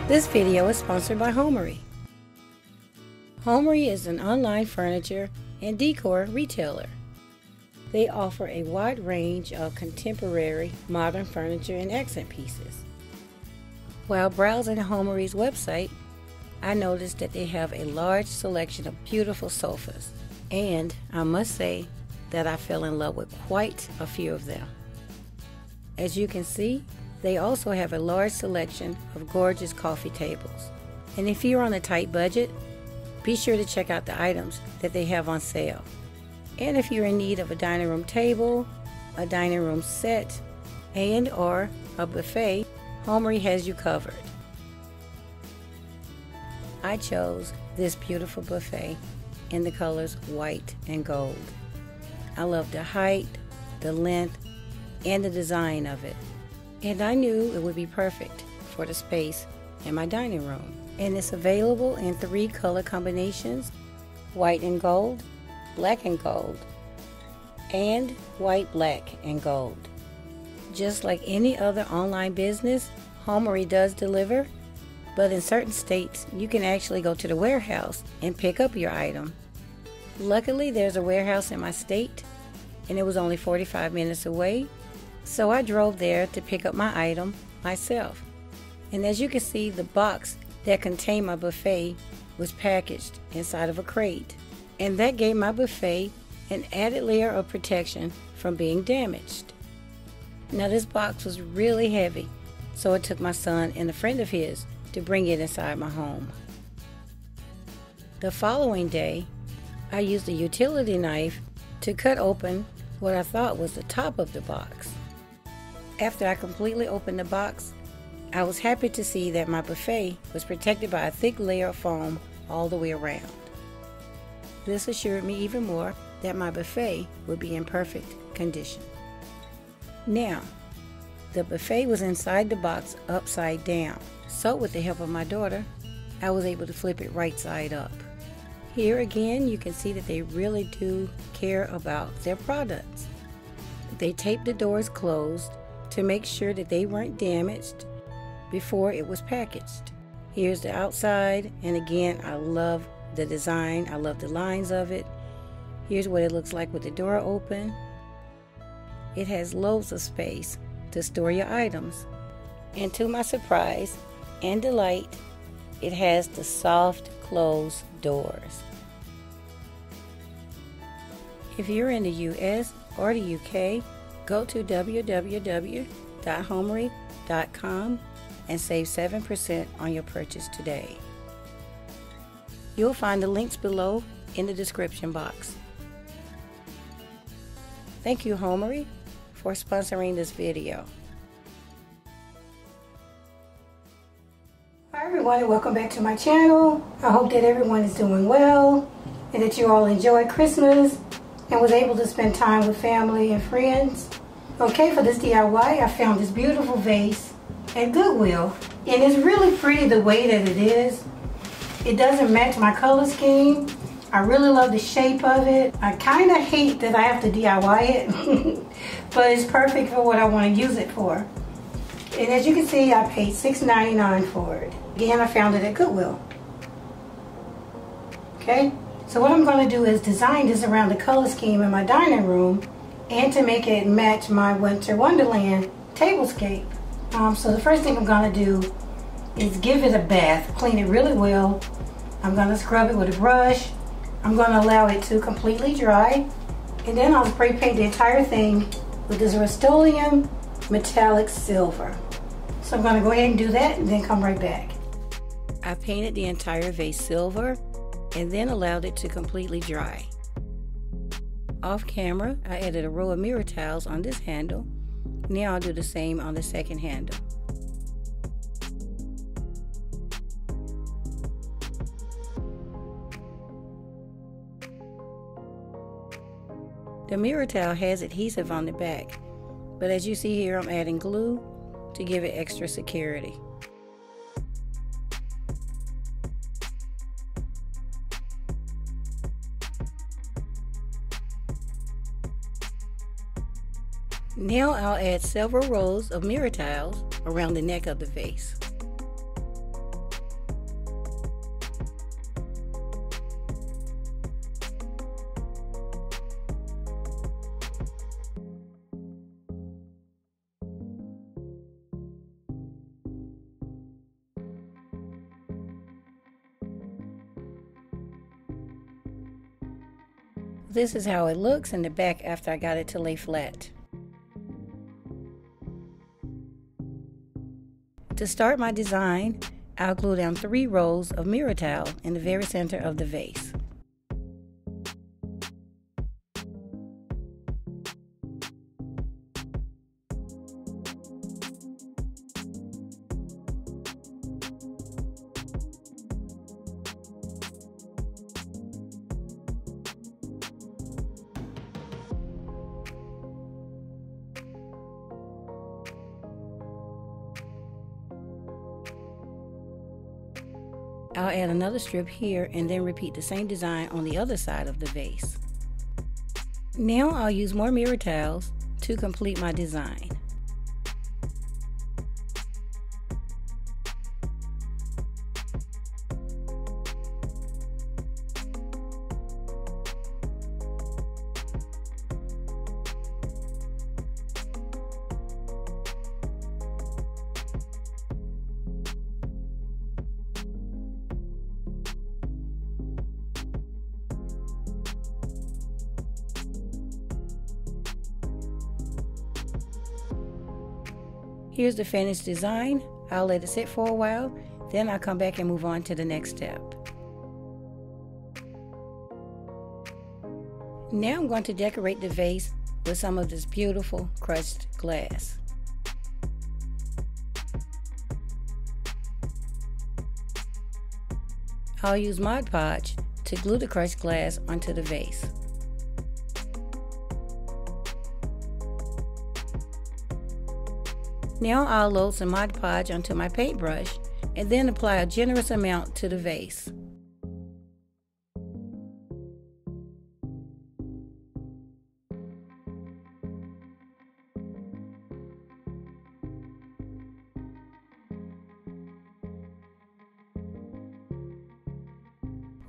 This video is sponsored by Homary. Homary is an online furniture and decor retailer. They offer a wide range of contemporary, modern furniture and accent pieces. While browsing Homary's website, I noticed that they have a large selection of beautiful sofas, and I must say that I fell in love with quite a few of them. As you can see, they also have a large selection of gorgeous coffee tables. And if you're on a tight budget, be sure to check out the items that they have on sale. And if you're in need of a dining room table, a dining room set, and/or a buffet, Homary has you covered. I chose this beautiful buffet in the colors white and gold. I love the height, the length, and the design of it. And I knew it would be perfect for the space in my dining room. And it's available in 3 color combinations: white and gold, black and gold, and white, black, and gold. Just like any other online business, Homary does deliver, but in certain states you can actually go to the warehouse and pick up your item. Luckily, there's a warehouse in my state, and it was only 45 minutes away, so I drove there to pick up my item myself. And as you can see, the box that contained my buffet was packaged inside of a crate, and that gave my buffet an added layer of protection from being damaged. Now, this box was really heavy, so it took my son and a friend of his to bring it inside my home. The following day, I used a utility knife to cut open what I thought was the top of the box. After I completely opened the box, I was happy to see that my buffet was protected by a thick layer of foam all the way around. This assured me even more that my buffet would be in perfect condition. Now, the buffet was inside the box upside down, so with the help of my daughter, I was able to flip it right side up. Here again, you can see that they really do care about their products. They taped the doors closed to make sure that they weren't damaged before it was packaged. Here's the outside, and again, I love the design. I love the lines of it. Here's what it looks like with the door open. It has loads of space to store your items. And to my surprise and delight, it has the soft closed doors. If you're in the US or the UK, go to www.homary.com and save 7% on your purchase today. You'll find the links below in the description box. Thank you, Homary, for sponsoring this video. Hi everyone, and welcome back to my channel. I hope that everyone is doing well and that you all enjoyed Christmas and was able to spend time with family and friends. Okay, for this DIY, I found this beautiful vase at Goodwill, and it's really pretty the way that it is. It doesn't match my color scheme. I really love the shape of it. I kind of hate that I have to DIY it, but it's perfect for what I want to use it for. And as you can see, I paid $6.99 for it. Again, I found it at Goodwill. Okay, so what I'm going to do is design this around the color scheme in my dining room and to make it match my Winter Wonderland tablescape. So the first thing I'm going to do is give it a bath, clean it really well. I'm going to scrub it with a brush. I'm going to allow it to completely dry, and then I'll spray paint the entire thing with this Rust-Oleum metallic silver. So I'm going to go ahead and do that and then come right back. I painted the entire vase silver and then allowed it to completely dry. Off camera, I added a row of mirror tiles on this handle. Now I'll do the same on the second handle. The mirror tile has adhesive on the back, but as you see here, I'm adding glue to give it extra security. Now I'll add several rows of mirror tiles around the neck of the vase. This is how it looks in the back after I got it to lay flat. To start my design, I'll glue down 3 rows of mirror towel in the very center of the vase. I'll add another strip here and then repeat the same design on the other side of the vase. Now I'll use more mirror towels to complete my design. Here's the finished design. I'll let it sit for a while, then I'll come back and move on to the next step. Now I'm going to decorate the vase with some of this beautiful crushed glass. I'll use Mod Podge to glue the crushed glass onto the vase. Now I'll load some Mod Podge onto my paintbrush and then apply a generous amount to the vase.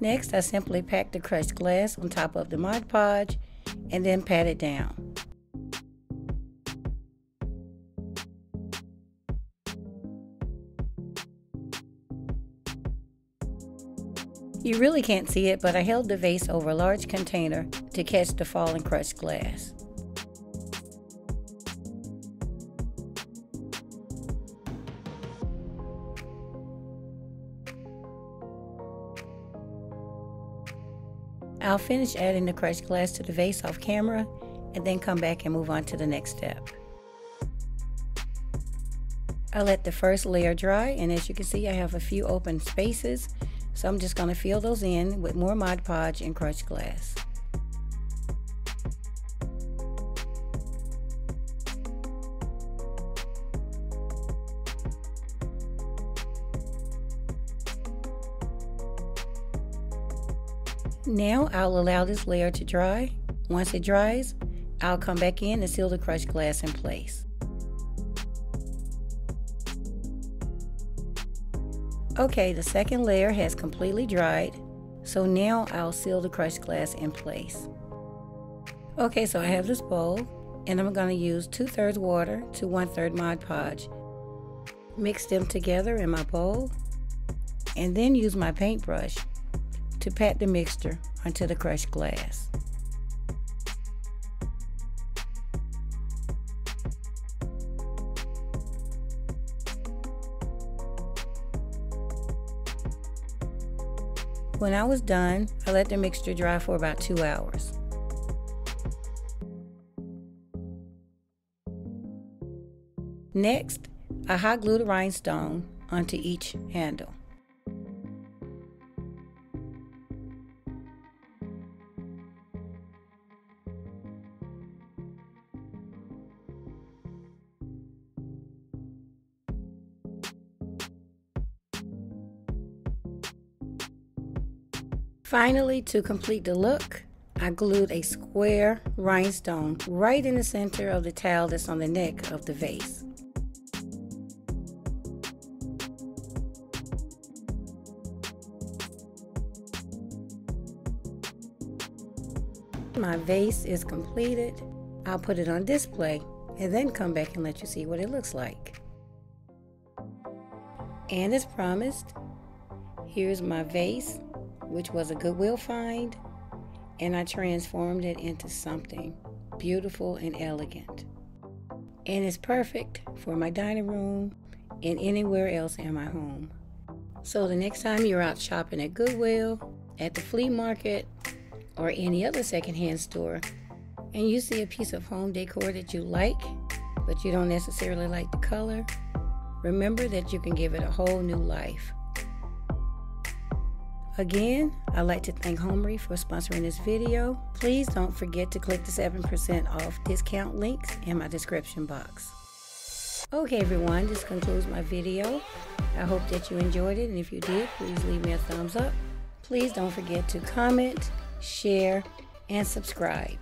Next, I simply pack the crushed glass on top of the Mod Podge and then pat it down. You really can't see it, but I held the vase over a large container to catch the falling crushed glass. I'll finish adding the crushed glass to the vase off camera and then come back and move on to the next step. I'll let the first layer dry, and as you can see I have a few open spaces. So I'm just going to fill those in with more Mod Podge and crushed glass. Now I'll allow this layer to dry. Once it dries, I'll come back in and seal the crushed glass in place. Okay, the second layer has completely dried, so now I'll seal the crushed glass in place. Okay, so I have this bowl, and I'm going to use 2/3 water to 1/3 Mod Podge. Mix them together in my bowl, and then use my paintbrush to pat the mixture onto the crushed glass. When I was done, I let the mixture dry for about 2 hours. Next, I hot glue the rhinestone onto each handle. Finally, to complete the look, I glued a square rhinestone right in the center of the towel that's on the neck of the vase. My vase is completed. I'll put it on display and then come back and let you see what it looks like. And as promised, here's my vase, which was a Goodwill find, and I transformed it into something beautiful and elegant. And it's perfect for my dining room and anywhere else in my home. So the next time you're out shopping at Goodwill, at the flea market, or any other secondhand store, and you see a piece of home decor that you like, but you don't necessarily like the color, remember that you can give it a whole new life. Again, I'd like to thank Homary for sponsoring this video. Please don't forget to click the 7% off discount links in my description box. Okay everyone, this concludes my video. I hope that you enjoyed it, and if you did, please leave me a thumbs up. Please don't forget to comment, share, and subscribe.